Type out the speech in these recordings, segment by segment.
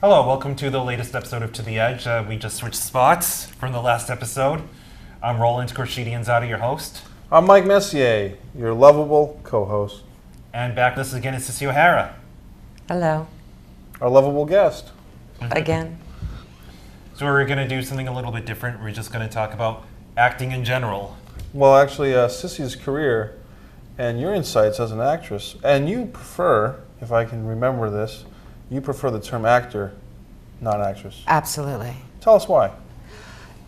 Hello, welcome to the latest episode of To the Edge. We just switched spots from the last episode. I'm Roland Gorshidianzada, your host. I'm Mike Messier, your lovable co-host. And back this again is Sissy O'Hara. Hello. Our lovable guest. Again. So we're going to do something a little bit different. We're just going to talk about acting in general. Well, actually, Sissy's career and your insights as an actress, and you prefer, if I can remember this, you prefer the term actor, not actress. Absolutely. Tell us why.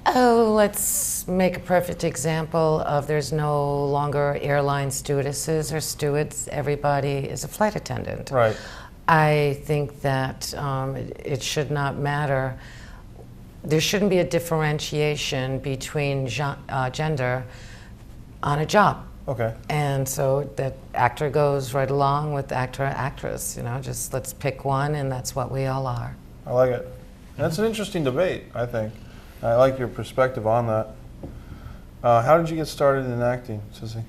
Oh, let's make a perfect example of there's no longer airline stewardesses or stewards. Everybody is a flight attendant. Right. I think that it should not matter. There shouldn't be a differentiation between gender on a job. Okay. And so that actor goes right along with actor or actress, just let's pick one, and that's what we all are. I like it. That's an interesting debate, I think. I like your perspective on that. How did you get started in acting, Sissy?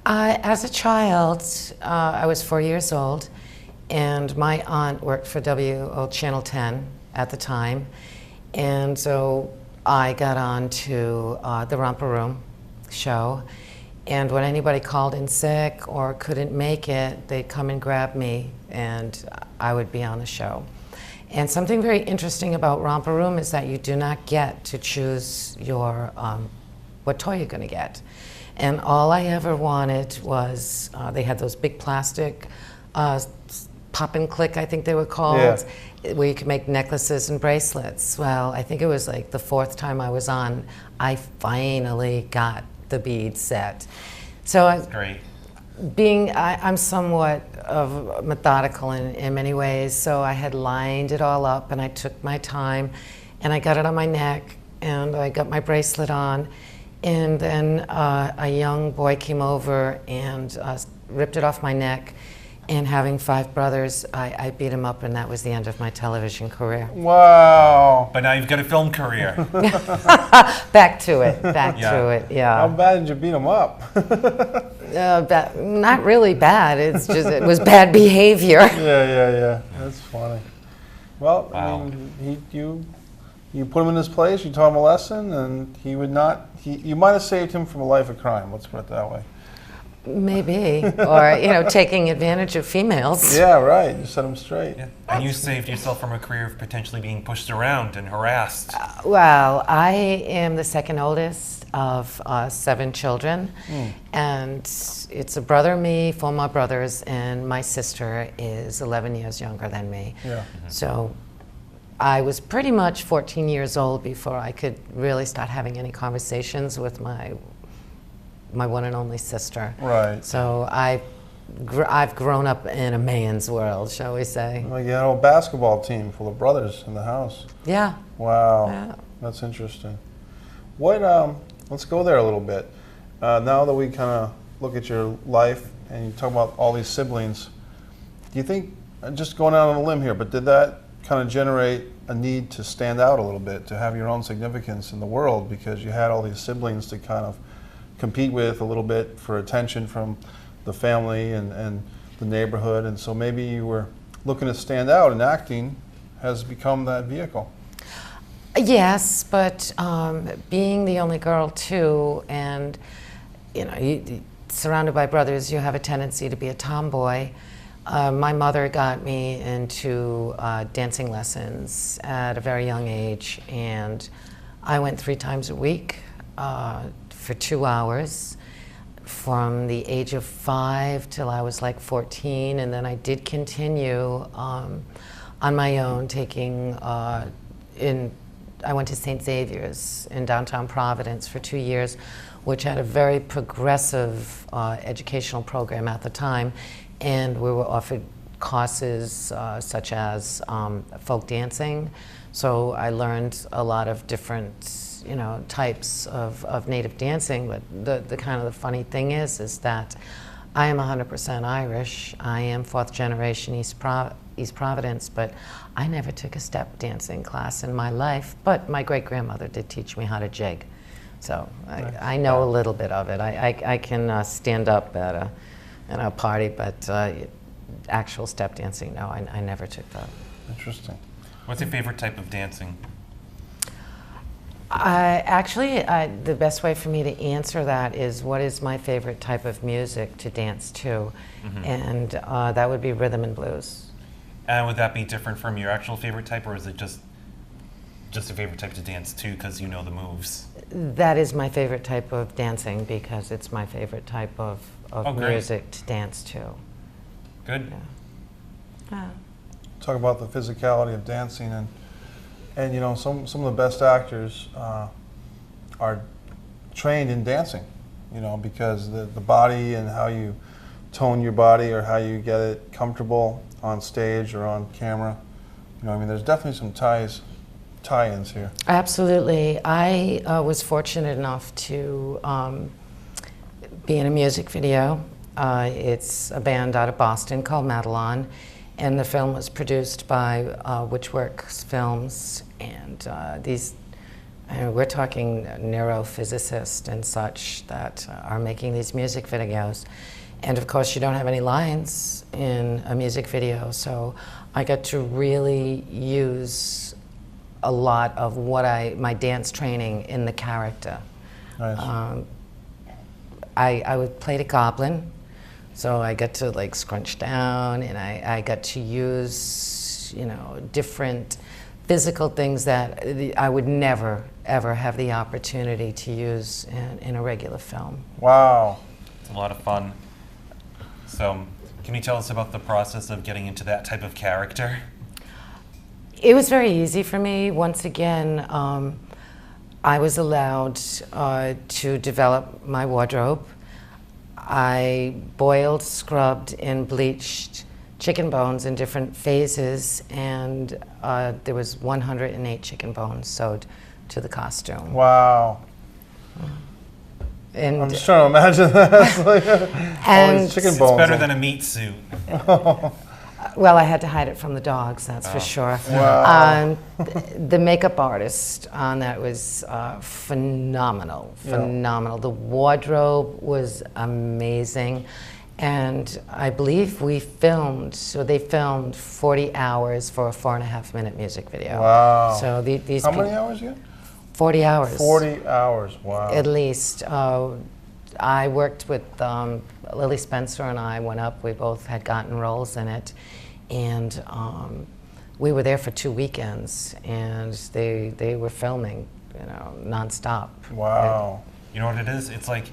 As a child, I was 4 years old, and my aunt worked for Channel 10 at the time, and so I got on to the Romper Room show. And when anybody called in sick or couldn't make it, they'd come and grab me, and I would be on the show. And something very interesting about Romper Room is that you do not get to choose your what toy you're going to get. And all I ever wanted was they had those big plastic pop and click, I think they were called, where you could make necklaces and bracelets. Well, I think it was like the fourth time I was on, I finally got the bead set. So That's great. I'm somewhat of methodical in many ways, so I had lined it all up and I took my time and I got it on my neck and I got my bracelet on, and then a young boy came over and ripped it off my neck. And having 5 brothers, I beat him up, and that was the end of my television career. Wow. But now you've got a film career. Back to it, yeah. How bad did you beat him up? Not really bad, it's just, it was bad behavior. Yeah. That's funny. Well, Wow. I mean, you put him in his place, you taught him a lesson, and you might have saved him from a life of crime, let's put it that way. Maybe, or taking advantage of females. Yeah, right. You set him straight. Yeah. And you saved yourself from a career of potentially being pushed around and harassed. Well, I am the second oldest of 7 children, and it's a brother, me, 4 more brothers, and my sister is 11 years younger than me. Yeah. So I was pretty much 14 years old before I could really start having any conversations with my one and only sister. Right. So I've grown up in a man's world, shall we say. Well, you had a whole basketball team full of brothers in the house. Yeah. Wow. Yeah. That's interesting. Let's go there a little bit. Now that we kind of look at your life and you talk about all these siblings, do you think, just going out on a limb here, but did that kind of generate a need to stand out a little bit, to have your own significance in the world, because you had all these siblings to kind of compete with a little bit for attention from the family and the neighborhood, and so maybe you were looking to stand out, and acting has become that vehicle. Yes, but being the only girl too, and you surrounded by brothers, you have a tendency to be a tomboy. My mother got me into dancing lessons at a very young age, and I went 3 times a week for 2 hours from the age of 5 till I was like 14, and then I did continue on my own, I went to St. Xavier's in downtown Providence for 2 years, which had a very progressive educational program at the time, and we were offered courses such as folk dancing. So I learned a lot of different types of native dancing, but the kind of the funny thing is that I am 100% Irish. I am 4th generation East Providence, but I never took a step dancing class in my life, but my great-grandmother did teach me how to jig. So Nice. I know a little bit of it. I can stand up at a party, but actual step dancing, no, I never took that. Interesting. What's your favorite type of dancing? The best way for me to answer that is what is my favorite type of music to dance to, and that would be rhythm and blues. And would that be different from your actual favorite type, or is it just a favorite type to dance to because you know the moves? That is my favorite type of dancing because it's my favorite type of great. music to dance to. Good. Yeah. Talk about the physicality of dancing, and you know, some of the best actors are trained in dancing, you know, because the body and how you tone your body or how you get it comfortable on stage or on camera. You know, I mean, there's definitely some tie-ins here. Absolutely. I was fortunate enough to be in a music video. It's a band out of Boston called Madelon, and the film was produced by Witchworks Films, and we're talking neurophysicists and such that are making these music videos. And of course, you don't have any lines in a music video, so I got to really use a lot of my dance training in the character. Nice. I would play the goblin, so I got to like scrunch down, and I got to use, you know, different physical things that I would never ever have the opportunity to use in a regular film. Wow. It's a lot of fun. So, can you tell us about the process of getting into that type of character? It was very easy for me. Once again, I was allowed to develop my wardrobe. I boiled, scrubbed, and bleached chicken bones in different phases, and there was 108 chicken bones sewed to the costume. Wow. And I'm just trying to imagine that. It's like, all these chicken It's bones. better than a meat suit. well, I had to hide it from the dogs, that's for sure. Wow. The makeup artist on that was phenomenal. The wardrobe was amazing. And I believe they filmed 40 hours for a 4.5-minute music video. Wow. So these How many hours again? 40 hours. 40 hours, wow. At least. I worked with Lily Spencer, and I went up. We both had gotten roles in it. And we were there for 2 weekends, and they were filming, you know, nonstop. Wow. You know what it is? It's like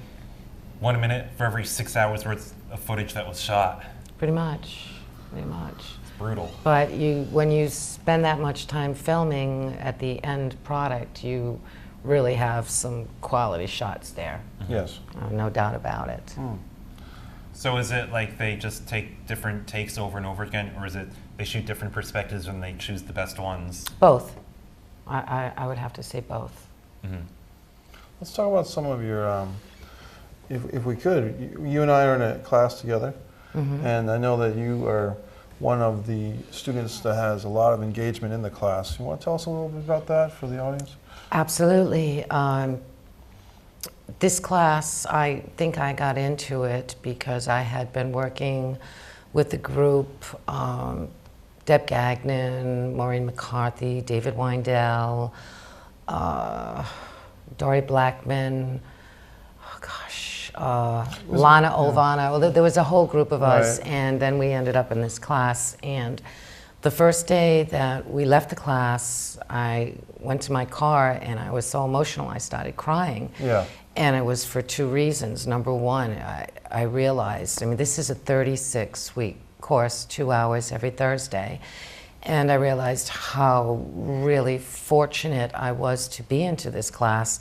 1 minute for every 6 hours worth of footage that was shot. Pretty much. It's brutal. But when you spend that much time filming, at the end product, you really have some quality shots there. Yes. No doubt about it. So is it like they just take different takes over and over again, or is it they shoot different perspectives and they choose the best ones? Both. I would have to say both. Let's talk about some of your, if we could, you and I are in a class together, and I know that you are one of the students that has a lot of engagement in the class. You want to tell us a little bit about that for the audience? Absolutely. This class, I think I got into it because I had been working with the group, Deb Gagnon, Maureen McCarthy, David Weindell, Dory Blackman, Lana Olvana. Well, there was a whole group of us, and then we ended up in this class. And the first day that we left the class, I went to my car, and I was so emotional I started crying. Yeah. And it was for 2 reasons. Number one, I realized, I mean, this is a 36-week course, 2 hours every Thursday. And I realized how really fortunate I was to be into this class.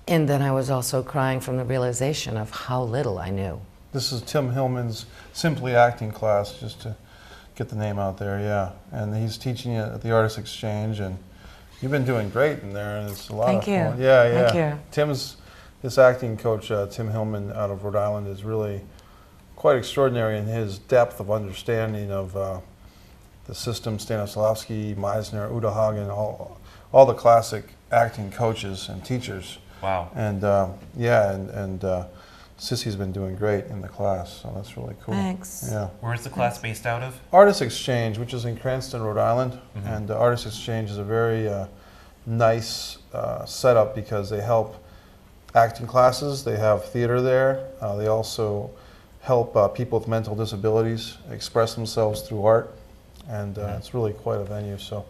And then I was also crying from the realization of how little I knew. This is Tim Hillman's Simply Acting class, just to get the name out there, yeah. And he's teaching you at the Artist Exchange, and you've been doing great in there, and it's a lot of fun. Yeah. Thank you. This acting coach, Tim Hillman out of Rhode Island, is really quite extraordinary in his depth of understanding of the system, Stanislavski, Meisner, Uda Hagen, all the classic acting coaches and teachers. Wow. And yeah, and Sissy's been doing great in the class, so that's really cool. Thanks. Yeah. Where is the class based out of? Artist Exchange, which is in Cranston, Rhode Island, and Artist Exchange is a very nice setup because they help acting classes. They have theater there. They also help people with mental disabilities express themselves through art, and it's really quite a venue. So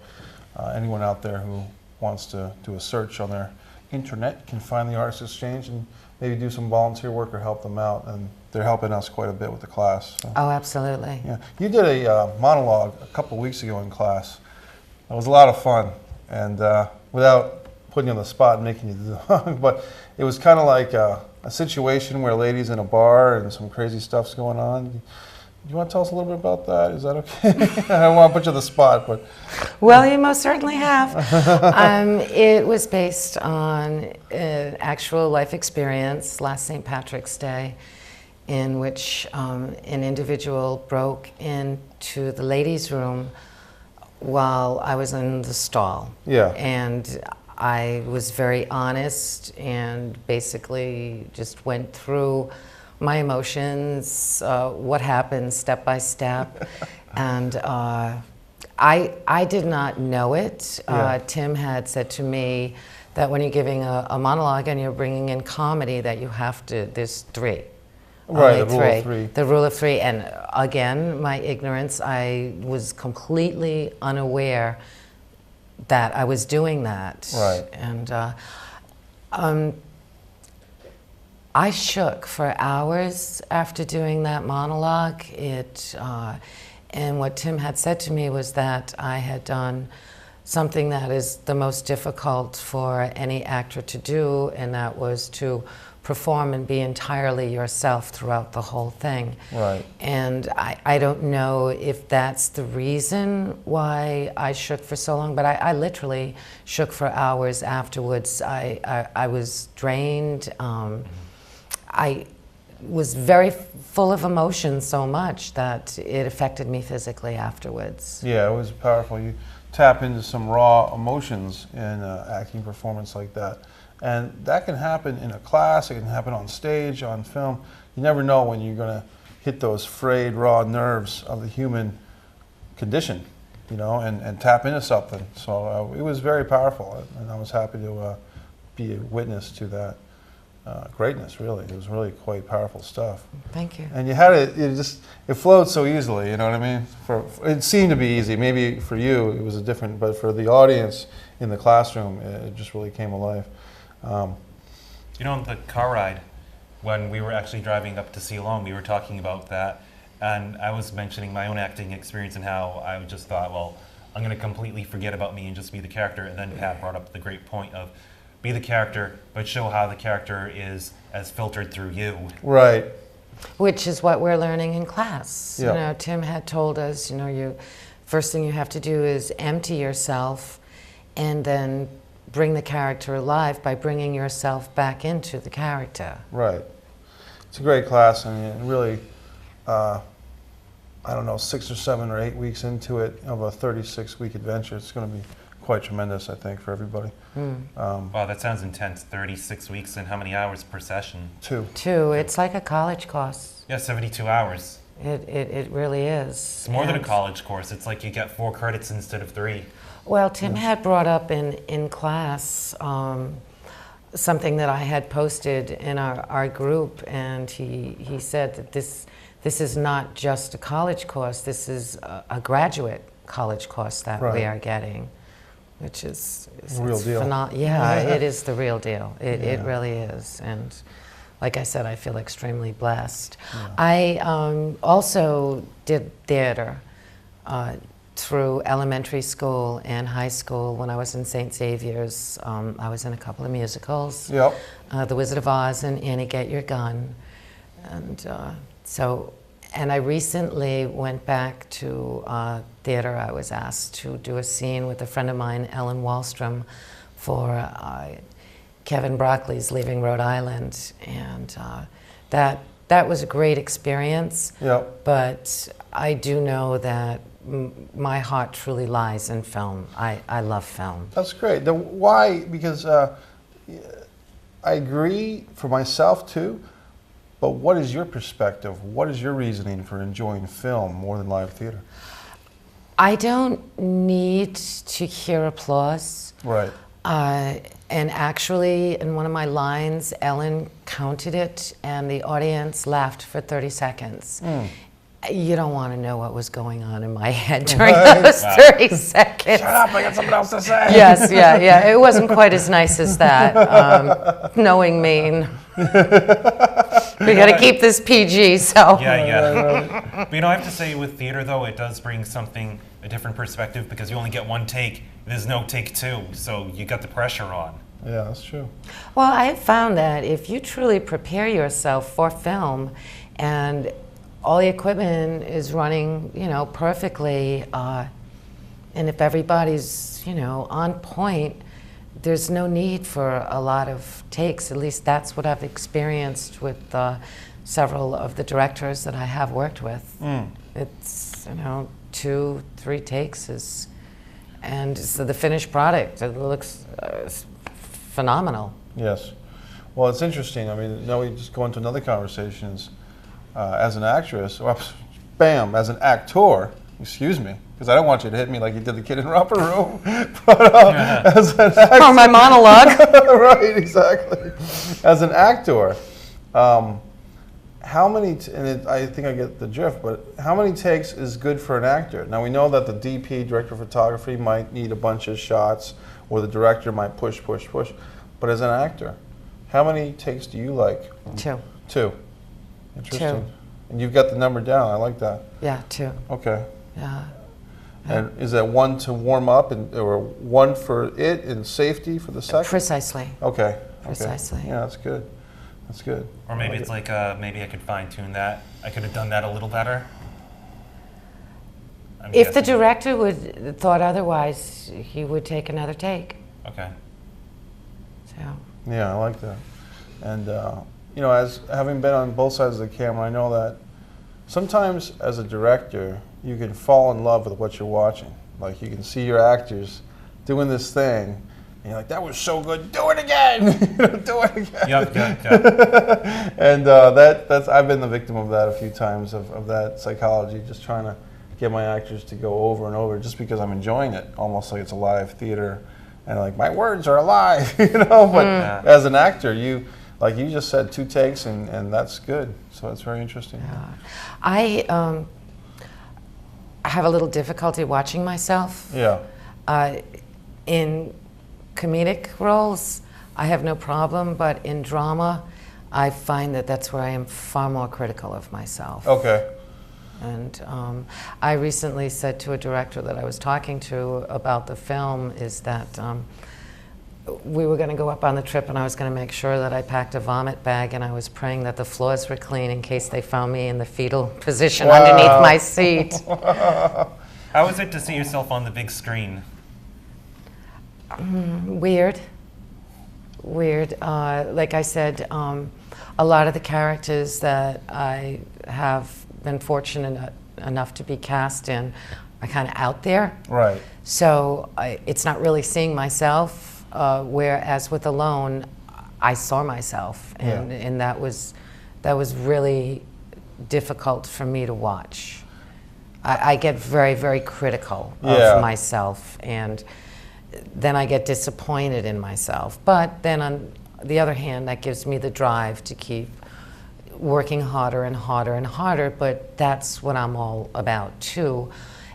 anyone out there who wants to do a search on their internet can find the Artist Exchange and maybe do some volunteer work or help them out. And they're helping us quite a bit with the class. So. Oh, absolutely. Yeah, you did a monologue a couple weeks ago in class. It was a lot of fun, and without putting you on the spot and making you do it, but it was kind of like a situation where a lady's in a bar and some crazy stuff's going on. Do you want to tell us a little bit about that? Is that okay? I don't want to put you on the spot, but... Well, you most certainly have. It was based on an actual life experience last St. Patrick's Day, in which an individual broke into the ladies' room while I was in the stall. Yeah. And I was very honest and basically just went through my emotions, what happened step by step. And I did not know it. Tim had said to me that when you're giving a monologue and you're bringing in comedy, that you have to, there's three. Right, the rule of three. The rule of three. And again, my ignorance, I was completely unaware that I was doing that. Right. And I shook for hours after doing that monologue. And what Tim had said to me was that I had done something that is the most difficult for any actor to do, and that was to perform and be entirely yourself throughout the whole thing. Right. And I don't know if that's the reason why I shook for so long, but I literally shook for hours afterwards. I was drained. I was very full of emotion so much that it affected me physically afterwards. Yeah, it was powerful. You tap into some raw emotions in an acting performance like that. And that can happen in a class, it can happen on stage, on film. You never know when you're going to hit those frayed, raw nerves of the human condition, you know, and tap into something. So it was very powerful, and I was happy to be a witness to that greatness, really. It was really quite powerful stuff. Thank you. And you had it flowed so easily, you know what I mean? It seemed to be easy. Maybe for you it was a different, but for the audience in the classroom, it just really came alive. You know, on the car ride, when we were actually driving up to Ceylon, we were talking about that, and I was mentioning my own acting experience and how I just thought, well, I'm going to completely forget about me and just be the character, and then Pat brought up the great point of be the character, but show how the character is as filtered through you. Right. Which is what we're learning in class. Yeah. You know, Tim had told us, you know, first thing you have to do is empty yourself and then bring the character alive by bringing yourself back into the character. Right. It's a great class, and really, I don't know, 6 or 7 or 8 weeks into it of a 36-week adventure. It's going to be quite tremendous, I think, for everybody. Wow, that sounds intense. 36 weeks, and how many hours per session? 2. 2. It's like a college course. Yeah, 72 hours. It really is. It's more than a college course. It's like you get 4 credits instead of 3. Well, Tim had brought up in class something that I had posted in our group, and he said that this is not just a college course, this is a graduate college course that we are getting, which is real deal. Yeah, it is the real deal. It really is. And like I said, I feel extremely blessed. Yeah. I also did theater through elementary school and high school. When I was in St. Xavier's, I was in a couple of musicals. Yep. The Wizard of Oz and Annie Get Your Gun. And and I recently went back to theater. I was asked to do a scene with a friend of mine, Ellen Wallstrom, for Kevin Broccoli's Leaving Rhode Island. And that was a great experience. Yep. But I do know that my heart truly lies in film. I love film. That's great. Why? Because I agree for myself too. But what is your perspective? What is your reasoning for enjoying film more than live theater? I don't need to hear applause. Right. And actually, in one of my lines, Ellen counted it, and the audience laughed for 30 seconds. You don't want to know what was going on in my head during those 30 seconds. Shut up, I got something else to say. Yes, yeah. It wasn't quite as nice as that, knowing me. We got to keep this PG, so. Yeah. But I have to say with theater though, it does bring a different perspective because you only get one take. There's no take two, so you got the pressure on. Yeah, that's true. Well, I have found that if you truly prepare yourself for film and all the equipment is running, perfectly, and if everybody's, on point, there's no need for a lot of takes. At least that's what I've experienced with several of the directors that I have worked with. It's, 2-3 takes and so the finished product, it looks phenomenal. Yes. Well, it's interesting. I mean, now we just go into another conversation. As an actress, bam, as an actor, excuse me, because I don't want you to hit me like you did the kid in Romper Room. But as an actor, Or my monologue. right, exactly. As an actor, how many, I think I get the drift, but how many takes is good for an actor? Now we know that the DP, director of photography, might need a bunch of shots, or the director might push. But as an actor, how many takes do you like? 2. 2. Interesting. 2. And you've got the number down. I like that. Yeah, 2. Okay. Yeah. And is that 1 to warm up, or 1 for it in safety for the second? Precisely. Okay. Precisely. Yeah, that's good. That's good. Or maybe it's like, maybe I could fine tune that. I could have done that a little better. If the director would thought otherwise, he would take another take. Okay. So. Yeah, I like that. And as having been on both sides of the camera, I know that sometimes as a director, you can fall in love with what you're watching. Like you can see your actors doing this thing, and you're like, "That was so good! Do it again! Do it again!" Yep. And that's I've been the victim of that a few times of that psychology, just trying to get my actors to go over and over, just because I'm enjoying it, almost like it's a live theater, and like my words are alive, But as an actor, like you just said, 2 takes, and that's good. So it's very interesting. Yeah. I have a little difficulty watching myself. Yeah. In comedic roles, I have no problem, but in drama, I find that that's where I am far more critical of myself. Okay. And I recently said to a director that I was talking to about the film is that we were going to go up on the trip, and I was going to make sure that I packed a vomit bag, and I was praying that the floors were clean in case they found me in the fetal position underneath my seat. How is it to see yourself on the big screen? Weird. Like I said, a lot of the characters that I have been fortunate enough to be cast in are kind of out there. Right. So it's not really seeing myself, whereas with Alone, I saw myself, and that was really difficult for me to watch. I get very, very critical of myself, and then I get disappointed in myself. But then on the other hand, that gives me the drive to keep working harder and harder and harder, but that's what I'm all about too.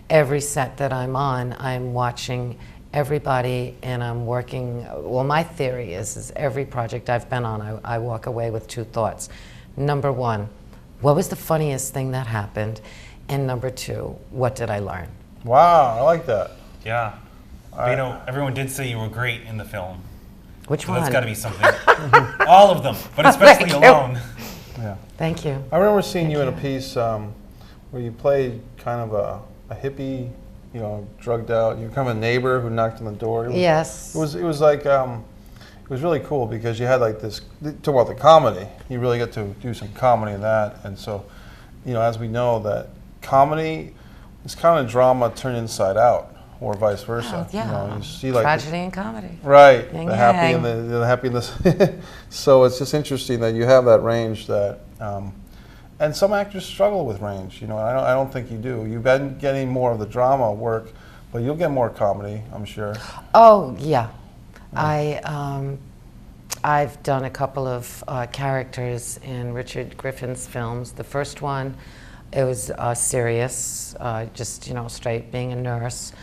Every set that I'm on, I'm watching everybody, and I'm working. Well, my theory is every project I've been on, I walk away with 2 thoughts. Number 1, what was the funniest thing that happened? And number 2, what did I learn? Wow, I like that. Yeah. But, everyone did say you were great in the film. Which So one? that's got to be something. All of them, but especially Thank you. Alone. Yeah. Thank you. I remember seeing you in a piece where you played kind of a hippie, drugged out. You were kind of a neighbor who knocked on the door. Yes. It was like it was really cool because you had like this. Talk about the comedy. You really get to do some comedy in that, and so, as we know that comedy is kind of drama turned inside out. or vice versa. Oh, yeah. You know, you see like tragedy and comedy. right, Yin the happy yang. and the happiness. So it's just interesting that you have that range that, and some actors struggle with range. You know, I don't think you do. You've been getting more of the drama work, but you'll get more comedy, I'm sure. Oh yeah, I've done a couple of characters in Richard Griffin's films. The first one, it was serious, just straight being a nurse.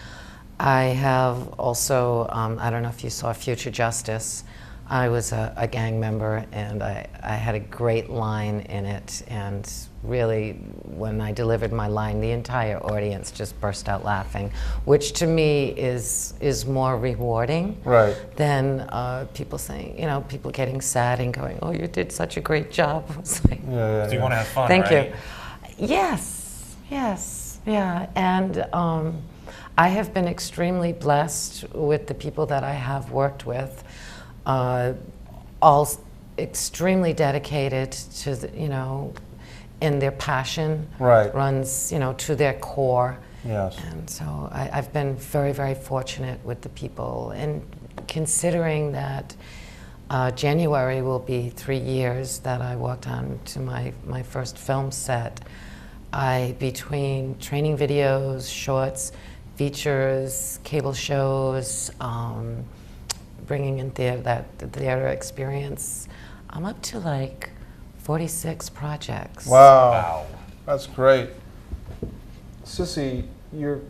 I have also, I don't know if you saw Future Justice. I was a gang member, and I had a great line in it, and really, when I delivered my line, the entire audience just burst out laughing, which to me is more rewarding Right. than people saying, people getting sad and going, "Oh, you did such a great job." It's like, Yeah. So you want to have fun, thank right? you. Yes, yeah, and I have been extremely blessed with the people that I have worked with, all extremely dedicated to in their passion, Right. runs to their core. Yes. And so I've been very, very fortunate with the people. And considering that January will be 3 years that I walked on to my first film set, between training videos, shorts, features, cable shows, bringing in the theater experience, I'm up to like 46 projects. Wow. That's great. Sissy, your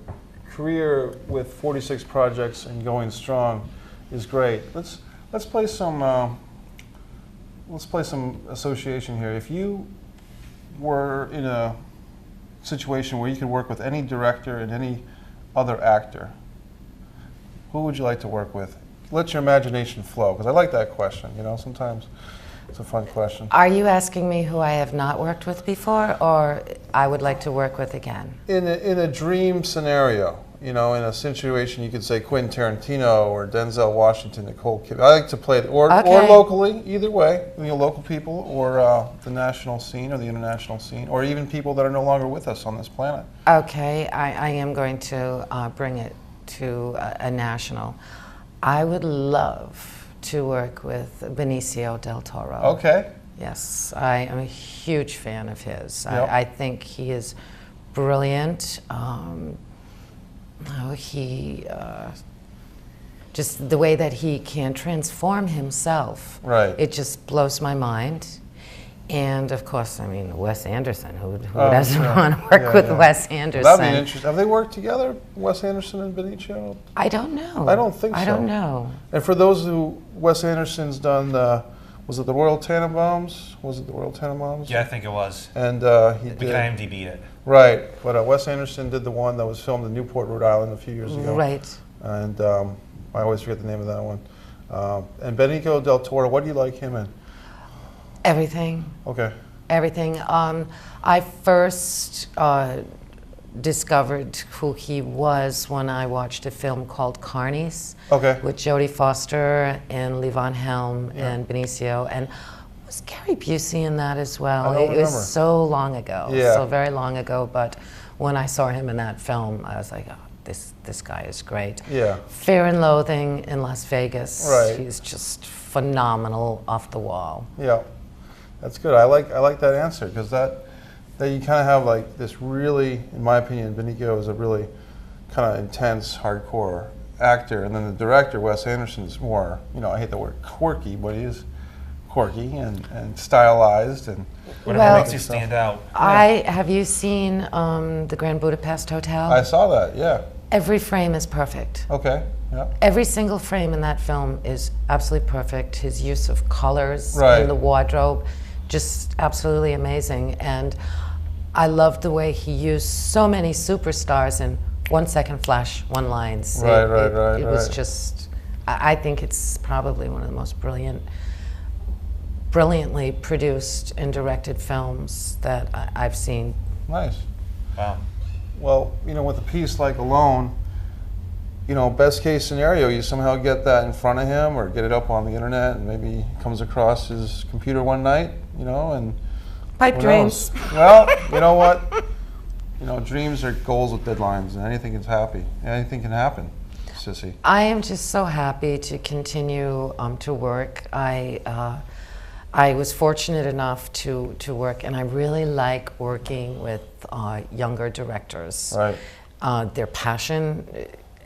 career with 46 projects and going strong is great. Let's play some association here. If you were in a situation where you could work with any director and any other actor, who would you like to work with? Let your imagination flow, because I like that question. Sometimes it's a fun question. Are you asking me who I have not worked with before, or I would like to work with again? In a dream scenario, in a situation, you could say Quentin Tarantino or Denzel Washington, Nicole Kidman. I like to play, or locally, either way, local people, or the national scene or the international scene, or even people that are no longer with us on this planet. Okay, I am going to bring it to a national. I would love to work with Benicio del Toro. Okay. Yes, I am a huge fan of his. Yep. I think he is brilliant. Just the way that he can transform himself. Right. It just blows my mind. And of course, Wes Anderson. Who doesn't want to work with Wes Anderson? That'd be interesting. Have they worked together, Wes Anderson and Benicio? I don't know. I don't think so. I don't know. And for those who, Wes Anderson's done, was it the Royal Tenenbaums? Was it the Royal Tenenbaums? Yeah, I think it was. And he did. We can IMDb it. Right, but Wes Anderson did the one that was filmed in Newport, Rhode Island a few years ago. Right. And I always forget the name of that one. And Benicio del Toro, what do you like him in? Everything. Okay. Everything. I first discovered who he was when I watched a film called Carnies. Okay. With Jodie Foster and Levon Helm and Benicio, and was Gary Busey in that as well? I don't remember. was so long ago, Yeah. so very long ago. But when I saw him in that film, I was like, oh, this guy is great. Yeah. Fear and Loathing in Las Vegas. Right. He's just phenomenal, off the wall. Yeah. That's good. I like that answer, because that you kind of have like this really, in my opinion, Benicio is a really kind of intense, hardcore actor, and then the director, Wes Anderson, is more, I hate the word quirky, but he is quirky and stylized and Whatever makes you stand out. Have you seen the Grand Budapest Hotel? I saw that. Yeah. Every frame is perfect. Okay. Yeah. Every single frame in that film is absolutely perfect. His use of colors Right. in the wardrobe, just absolutely amazing. And I loved the way he used so many superstars in 1 second flash, one lines. Right. It was just, I think it's probably one of the most brilliantly produced and directed films that I've seen. Nice. Wow. Well, with a piece like Alone, best case scenario, you somehow get that in front of him or get it up on the internet, and maybe he comes across his computer one night, and Pipe who dreams. knows? Well, you know what? You know, dreams are goals with deadlines, and anything can happen, Sissy. I am just so happy to continue to work. I was fortunate enough to work, and I really like working with younger directors. Right. Their passion,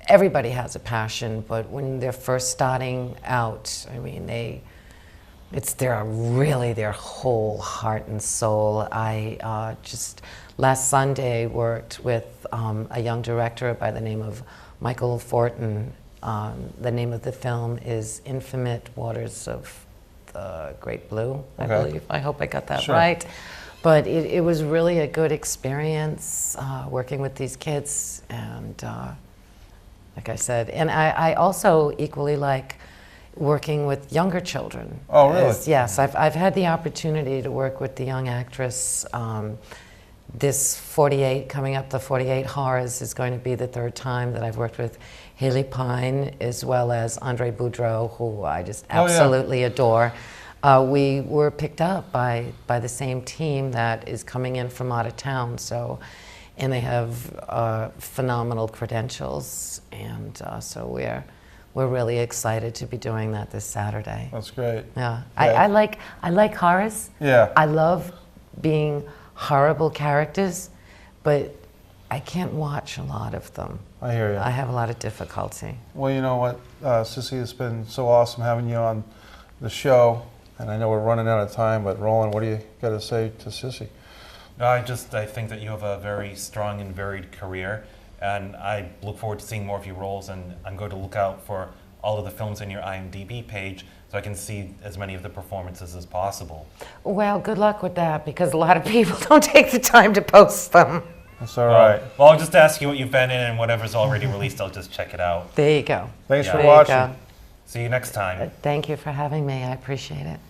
everybody has a passion, but when they're first starting out, I mean, it's really their whole heart and soul. I just last Sunday worked with a young director by the name of Michael Fortin. The name of the film is Infinite Waters of the Great Blue, I believe. I hope I got that right. But it was really a good experience working with these kids, and like I said, and I also equally like working with younger children. Oh, really? Yes, I've had the opportunity to work with the young actress. This 48, coming up, the 48 Horrors is going to be the third time that I've worked with Haley Pine, as well as Andre Boudreau, who I just absolutely adore. We were picked up by the same team that is coming in from out of town, and they have phenomenal credentials, and so we're really excited to be doing that this Saturday. That's great. Yeah, I like horrors. Yeah. I love being horrible characters, but I can't watch a lot of them. I hear you. I have a lot of difficulty. Well, you know what, Sissy, it's been so awesome having you on the show, and I know we're running out of time, but Roland, what do you got to say to Sissy? I think that you have a very strong and varied career, and I look forward to seeing more of your roles, and I'm going to look out for all of the films in your IMDb page so I can see as many of the performances as possible. Well, good luck with that, because a lot of people don't take the time to post them. That's all right. Well, I'll just ask you what you've been in, and whatever's already released, I'll just check it out. There you go. Thanks for There you watching. go. See you next time. Thank you for having me. I appreciate it.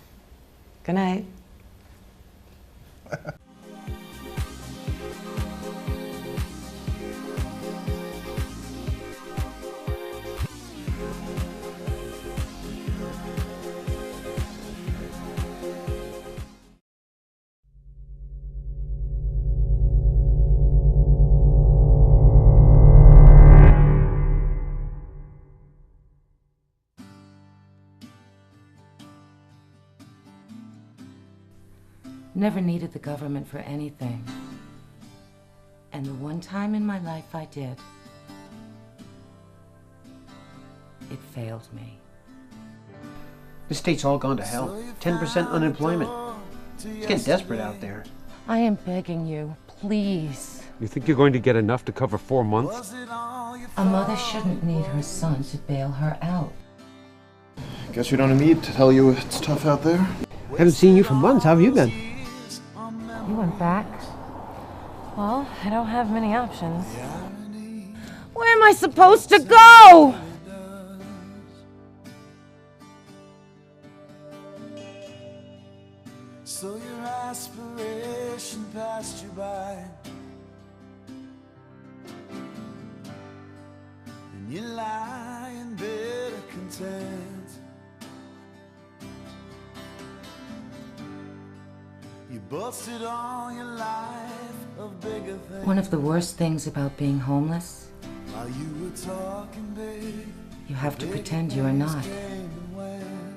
Good night. Never needed the government for anything. And the one time in my life I did, it failed me. The state's all gone to hell. 10% unemployment. It's getting desperate out there. I am begging you, please. You think you're going to get enough to cover 4 months? A mother shouldn't need her son to bail her out. Guess we don't need me to tell you it's tough out there. Haven't seen you for months. How have you been? You went back? Well, I don't have many options. Where am I supposed to go? So your aspiration passed you by, and you lie in bed content. You boasted all your life of bigger things. One of the worst things about being homeless, While you were talking, babe, you have to pretend you are not. came and went.